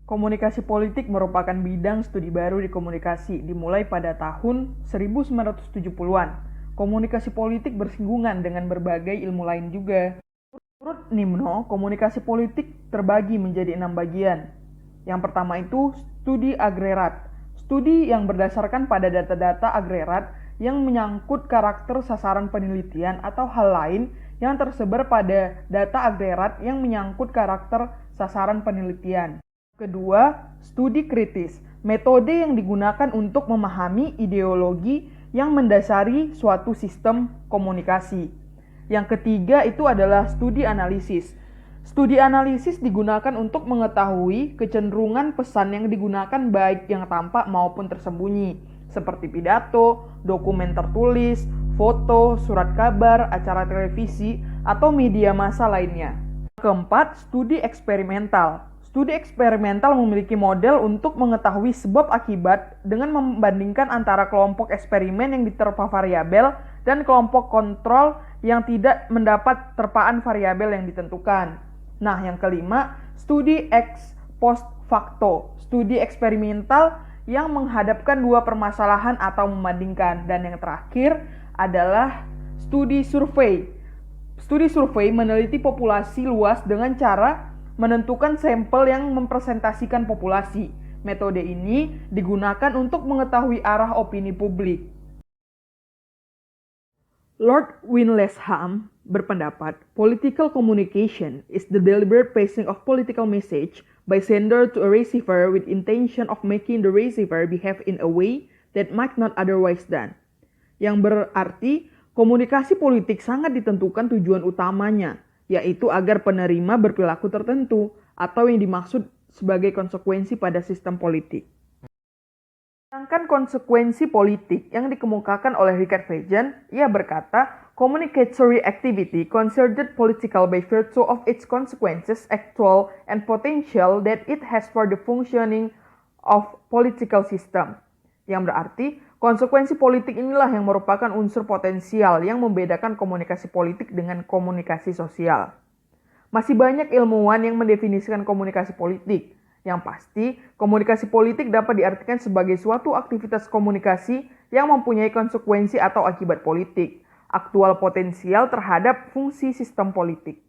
Komunikasi politik merupakan bidang studi baru di komunikasi, dimulai pada tahun 1970-an. Komunikasi politik bersinggungan dengan berbagai ilmu lain juga. Menurut Nimno, komunikasi politik terbagi menjadi 6 bagian. Yang pertama itu studi agregat. Studi yang berdasarkan pada data-data agregat yang menyangkut karakter sasaran penelitian atau hal lain yang tersebar pada data agregat yang menyangkut karakter sasaran penelitian. Kedua, studi kritis, metode yang digunakan untuk memahami ideologi yang mendasari suatu sistem komunikasi. Yang ketiga itu adalah studi analisis. Studi analisis digunakan untuk mengetahui kecenderungan pesan yang digunakan baik yang tampak maupun tersembunyi, seperti pidato, dokumen tertulis, foto, surat kabar, acara televisi, atau media massa lainnya. Keempat, studi eksperimental. Studi eksperimental memiliki model untuk mengetahui sebab akibat dengan membandingkan antara kelompok eksperimen yang diterpa variabel dan kelompok kontrol yang tidak mendapat terpaan variabel yang ditentukan. Nah, yang kelima, studi ex post facto. Studi eksperimental yang menghadapkan dua permasalahan atau membandingkan. Dan yang terakhir adalah studi survei. Studi survei meneliti populasi luas dengan cara menentukan sampel yang mempresentasikan populasi. Metode ini digunakan untuk mengetahui arah opini publik. Lord Windlesham berpendapat, political communication is the deliberate passing of political message by sender to a receiver with intention of making the receiver behave in a way that might not otherwise done. Yang berarti, komunikasi politik sangat ditentukan tujuan utamanya, yaitu agar penerima berperilaku tertentu atau yang dimaksud sebagai konsekuensi pada sistem politik. Sedangkan konsekuensi politik yang dikemukakan oleh Richard Feynman, ia berkata, communicatory activity considered political by virtue of its consequences, actual and potential that it has for the functioning of political system. Yang berarti, konsekuensi politik inilah yang merupakan unsur potensial yang membedakan komunikasi politik dengan komunikasi sosial. Masih banyak ilmuwan yang mendefinisikan komunikasi politik. Yang pasti, komunikasi politik dapat diartikan sebagai suatu aktivitas komunikasi yang mempunyai konsekuensi atau akibat politik, aktual potensial terhadap fungsi sistem politik.